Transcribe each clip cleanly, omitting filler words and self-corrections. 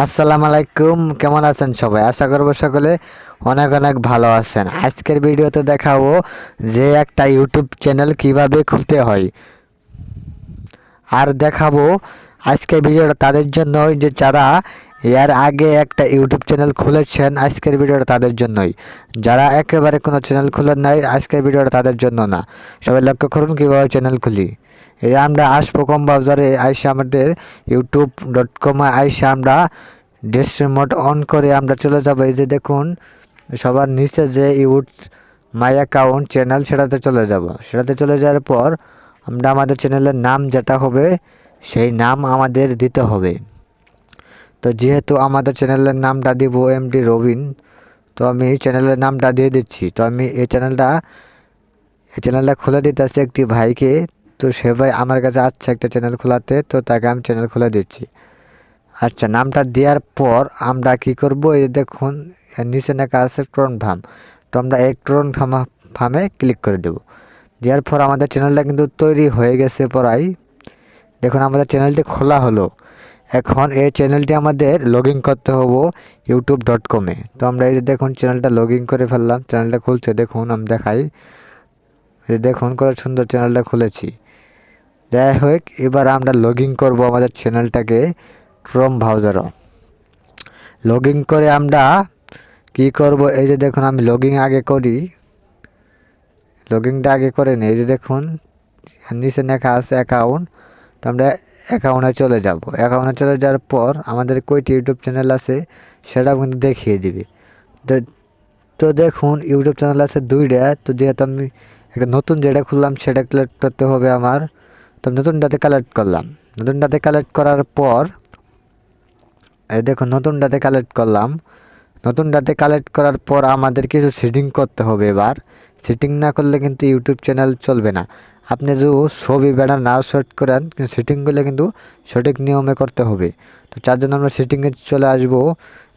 আসসালামু আলাইকুম, কেমন আছেন সবাই? আশা করবো সকলে অনেক অনেক ভালো আছেন। আজকের ভিডিওতে দেখাবো যে একটা ইউটিউব চ্যানেল কিভাবে খুলতে হয়। আর দেখাবো আজকের ভিডিওটা তাদের জন্যই যে যারা এর আগে একটা ইউটিউব চ্যানেল খুলেছেন। আজকের ভিডিওটা তাদের জন্যই। যারা একেবারে কোনো চ্যানেল খুলেন নাই, আজকের ভিডিওটা তাদের জন্য না। সবাই লক্ষ্য করুন কীভাবে চ্যানেল খুলি। এই আমরা আসবো কম বাজারে আইসা আমাদের youtube.com আইসা আমরা ডেস্ক মোড অন করে আমরা চলে যাব। এই যে দেখুন সবার নিচে যে মাই অ্যাকাউন্ট চ্যানেল, সেটাতে চলে যাব। সেটাতে চলে যাওয়ার পর আমরা আমাদের চ্যানেলের নাম যেটা হবে সেই নাম আমাদের দিতে হবে। তো যেহেতু আমাদের চ্যানেলের নামটা দিব এমডি রবিন, তো আমি চ্যানেলের নামটা দিয়ে দিচ্ছি। তো আমি এই চ্যানেলটা খুলে দিতেছি একটি ভাইকে। তো সে ভাই আমার কাছে আসছে একটা চ্যানেল খোলাতে, তো তাকে আমি চ্যানেল খুলে দিচ্ছি। আচ্ছা, নামটা দেওয়ার পর আমরা কি করব, এই দেখুন এর নিচে লেখা আছে ট্রন ফার্ম। তো আমরা এই ট্রন ফার্মে ক্লিক করে দেব। দেওয়ার পর আমাদের চ্যানেলটা কিন্তু তৈরি হয়ে গেছে প্রায়। দেখুন আমাদের চ্যানেলটি খোলা হলো। এখন এই চ্যানেলটি আমাদের লগ ইন করতে হবে youtube.com-এ। তো আমরা এই যে দেখুন চ্যানেলটা লগ ইন করে ফেললাম। চ্যানেলটা খুলছে, দেখুন আমি দেখাই। এই দেখুন কত সুন্দর চ্যানেলটা খুলেছি। যাই হোক, এবার আমরা লগ ইন করবো আমাদের চ্যানেলটাকে ক্রোম ব্রাউজারও। লগ ইন করে আমরা কি করব, এই যে দেখুন আমি লগ ইন আগে করি। লগ ইনটা আগে করে নিই। এই যে দেখুন নিচে লেখা আছে অ্যাকাউন্ট। তো আমরা অ্যাকাউন্টে চলে যাব। অ্যাকাউন্টে চলে যাওয়ার পর আমাদের কয়টি ইউটিউব চ্যানেল আছে সেটাও কিন্তু দেখিয়ে দিবে। তো তো দেখুন ইউটিউব চ্যানেল আছে দুইটা। তো যেহেতু আমি একটা নতুন যেটা খুললাম সেটা কালেক্ট করতে হবে আমার। তো নতুনটাতে কালেক্ট করলাম। নতুনটাতে কালেক্ট করার পর এই দেখুন নতুনটাতে কালেক্ট করলাম। নতুন ডাটা কালেক্ট করার পর আমাদের কিছু সেটিং করতে হবে। এবার সেটিং না করলে কিন্তু ইউটিউব চ্যানেল চলবে না। আপনি যদি ছবি ব্যানার না সেট করেন, কিন্তু সেটিংগুলো কিন্তু সঠিক নিয়মে করতে হবে। তো তার জন্য আমরা সেটিংয়ে চলে আসব।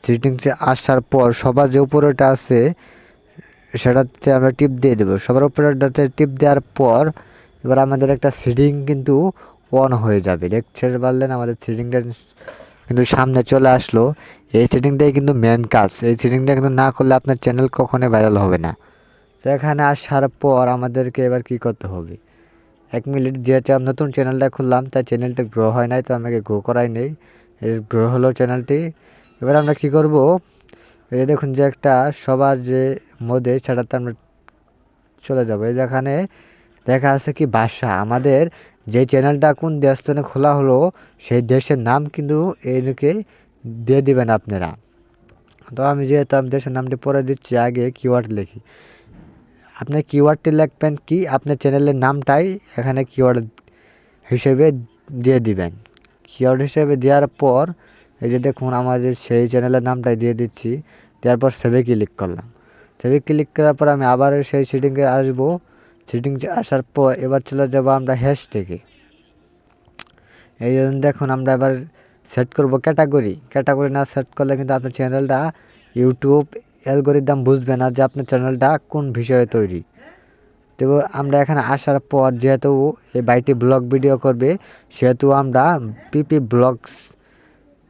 সেটিংসে আসার পর সবার যে উপরেটা আছে সেটাতে আমরা টিপ দিয়ে দেবো। সবার উপরেটাতে টিপ দেওয়ার পর এবার আমাদের একটা সেটিং কিন্তু অন হয়ে যাবে। দেখতে পারলেন আমাদের সেটিংটা কিন্তু সামনে চলে আসলো। এই সেটিংটাই কিন্তু মেন কাজ। এই সেটিংটা কিন্তু না করলে আপনার চ্যানেল কখনোই ভাইরাল হবে না। তো এখানে আসার পর আমাদেরকে এবার কি করতে হবে, 1 মিনিট, যেহেতু আমি নতুন চ্যানেলটা খুললাম তাই চ্যানেলটা গ্রো হয় নাই, তো আমাকে গ্রো করাই নেই। এই গ্রো হলো চ্যানেলটি। এবার আমরা কি করব, এই দেখুন যে একটা সবার যে মধ্যে সেটাতে আমরা চলে যাবো। এই যেখানে দেখা আছে কি ভাষা, আমাদের যে চ্যানেলটা কোন দেশস্থানে খোলা হলো সেই দেশের নাম কিন্তু এইদিকে দিয়ে দিবেন আপনারা। তো আমি যেহেতু আমি দেশের নামটি পরে দিচ্ছি, আগে কিওয়ার্ড লিখি। আপনি কিওয়ার্ডটি লিখবেন কি আপনার চ্যানেলের নামটাই এখানে কিওয়ার্ড হিসেবে দিয়ে দিবেন। কিওয়ার্ড হিসেবে দেওয়ার পর এই যে দেখুন আমাদের সেই চ্যানেলের নামটাই দিয়ে দিচ্ছি। দেওয়ার পর সেভে ক্লিক করলাম। সেভে ক্লিক করার পর আমি আবার সেই সেটিংয়ে আসবো। সেটিংসে আসার পর এবার চলে যাব আমরা হ্যাশট্যাগে। এই জন্য দেখুন আমরা এবার সেট করব ক্যাটাগরি। ক্যাটাগরি না সেট করলে কিন্তু আপনার চ্যানেলটা ইউটিউব অ্যালগরিদম বুঝবে না যে আপনার চ্যানেলটা কোন বিষয়ে তৈরি। তো আমরা এখানে আসার পর যেহেতু এই বাইটি ব্লগ ভিডিও করবে, সেহেতু আমরা পিপি ব্লগস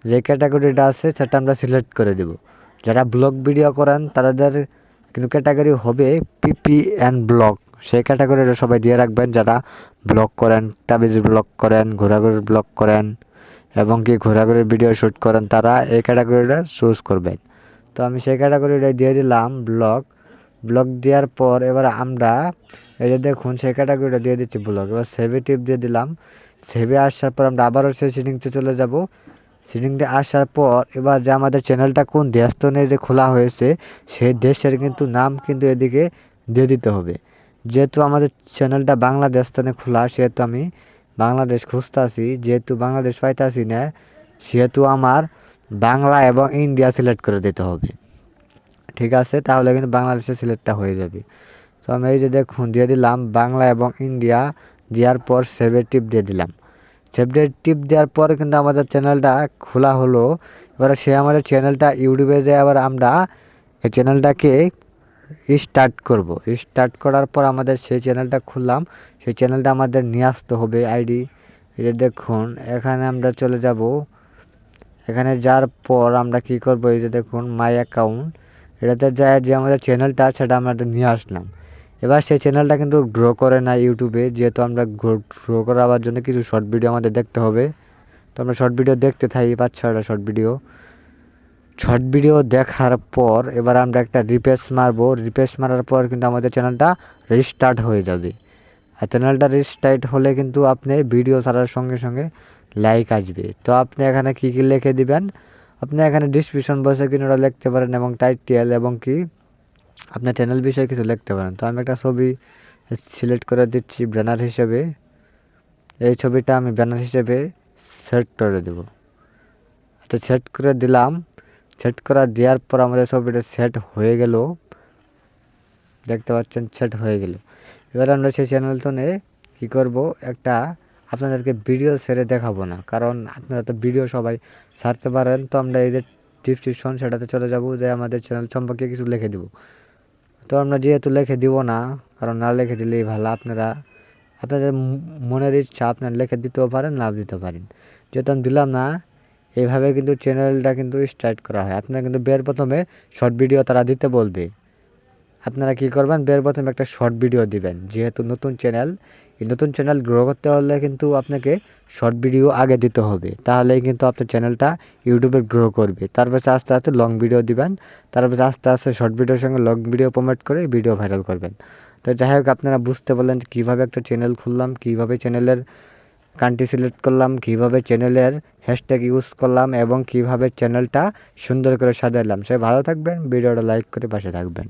যে ক্যাটাগরিটা আছে সেটা আমরা সিলেক্ট করে দেব। যারা ব্লগ ভিডিও করেন তাদের কিন্তু ক্যাটাগরি হবে পিপি অ্যান্ড ব্লগ। সেই ক্যাটাগরিটা সবাই দিয়ে রাখবেন। যারা ব্লগ করেন, ট্রাভেল ব্লগ করেন, ঘোরাঘুরির ব্লগ করেন এবং কি ঘোরাঘুরির ভিডিও শ্যুট করেন, তারা এই ক্যাটাগরিটা চুজ করবেন। তো আমি সেই ক্যাটাগরিটা দিয়ে দিলাম ব্লগ। ব্লগ দেওয়ার পর এবার আমরা এই যে দেখুন সেই ক্যাটাগরিটা দিয়ে দিচ্ছি ব্লগ। এবার সেভে টিপ দিয়ে দিলাম। সেভে আসার পর আমরা আবারও সেই সেটিংসে চলে যাব। সেটিংটা আসার পর এবার যে আমাদের চ্যানেলটা কোন দেশস্থনে যে খোলা হয়েছে সেই দেশের কিন্তু নাম কিন্তু এদিকে দিয়ে দিতে হবে। যেহেতু আমাদের চ্যানেলটা বাংলাদেশ স্থানে খোলা, সেহেতু আমি বাংলাদেশ খুঁজতেছি। যেহেতু বাংলাদেশ পাইতেছি না, সেহেতু আমার বাংলা এবং ইন্ডিয়া সিলেক্ট করে দিতে হবে। ঠিক আছে, তাহলে কিন্তু বাংলাদেশের সিলেক্টটা হয়ে যাবে। তো আমি এই যে দেখুন দিয়ে দিলাম বাংলা এবং ইন্ডিয়া। দেওয়ার পর সেভের টিপ দিয়ে দিলাম। সেভের টিপ দেওয়ার পর কিন্তু আমাদের চ্যানেলটা খোলা হলো। এবার সে আমাদের চ্যানেলটা ইউটিউবে যায়, আবার আমরা এই চ্যানেলটাকে স্টার্ট করব। স্টার্ট করার পর আমাদের সেই চ্যানেলটা খুললাম। সেই চ্যানেলটা আমাদের নিয়ে আসতে হবে আইডি। এই যে দেখুন এখানে আমরা চলে যাব। এখানে যাওয়ার পর আমরা কি করব, এই যে দেখুন মাই অ্যাকাউন্ট, এটাতে যায় যে আমাদের চ্যানেলটা সেটা আমরা নিয়ে আসলাম। এবার সেই চ্যানেলটা কিন্তু গ্রো করে না ইউটিউবে, যেহেতু আমরা গ্রো করাবার জন্য কিছু শর্ট ভিডিও আমাদের দেখতে হবে। তো আমরা শর্ট ভিডিও দেখতে থাকি, 5-6টা শর্ট ভিডিও দেখার পর এবার আমরা একটা রিফ্রেশ মারবো। রিফ্রেশ মারার পর কিন্তু আমাদের চ্যানেলটা রিস্টার্ট হয়ে যাবে। আর চ্যানেলটা রিস্টার্ট হলে কিন্তু আপনি ভিডিও ছাড়ার সঙ্গে সঙ্গে লাইক আসবে। তো আপনি এখানে কী কী লিখে দিবেন, আপনি এখানে ডিসক্রিপশন বক্সে কিনোটা লিখতে পারেন এবং টাইটেল এবং কি আপনার চ্যানেল বিষয়ে কিছু লিখতে পারেন। তো আমি একটা ছবি সিলেক্ট করে দিচ্ছি ব্যানার হিসেবে। এই ছবিটা আমি ব্যানার হিসেবে সেট করে দেব। তো সেট করে দিলাম। সেট করা দেওয়ার পর আমাদের ছবিটা সেট হয়ে গেল, দেখতে পাচ্ছেন সেট হয়ে গেল। এবার আমরা সেই চ্যানেল তো কী করব, একটা আপনাদেরকে ভিডিও ছেড়ে দেখাবো না, কারণ আপনারা তো ভিডিও সবাই ছাড়তে পারেন। তো আমরা এই যে ডিসক্রিপশন সেটাতে চলে যাব, যে আমাদের চ্যানেল সম্পর্কে কিছু লিখে দেব। তো আমরা যেহেতু লিখে দিব না, কারণ না লিখে দিলেই ভালো, আপনাদের মনের ইচ্ছা আপনারা লিখে দিতেও পারেন, না দিতে পারেন। যেহেতু আমি দিলাম না, এইভাবে কিন্তু চ্যানেলটা কিন্তু স্টার্ট করা হয়। আপনারা কিন্তু প্রথমে শর্ট ভিডিও তারা দিতে বলবে, আপনারা কী করবেন, প্রথমে একটা শর্ট ভিডিও দিবেন। যেহেতু নতুন চ্যানেল, এই নতুন চ্যানেল গ্রো করতে হলে কিন্তু আপনাকে শর্ট ভিডিও আগে দিতে হবে, তাহলেই কিন্তু আপনার চ্যানেলটা ইউটিউবে গ্রো করবে। তারপর আস্তে আস্তে লং ভিডিও দিবেন, তারপর আস্তে আস্তে শর্ট ভিডিওর সঙ্গে লং ভিডিও প্রমোট করে ভিডিও ভাইরাল করবেন। তো যাই হোক, আপনারা বুঝতে পারলেন কীভাবে একটা চ্যানেল খুললাম, কীভাবে চ্যানেলের কান্ট্রি সিলেক্ট করলাম, কীভাবে চ্যানেলের হ্যাশট্যাগ ইউজ করলাম এবং কীভাবে চ্যানেলটা সুন্দর করে সাজালাম। সে ভালো থাকবেন, ভিডিওটা লাইক করে পাশে থাকবেন।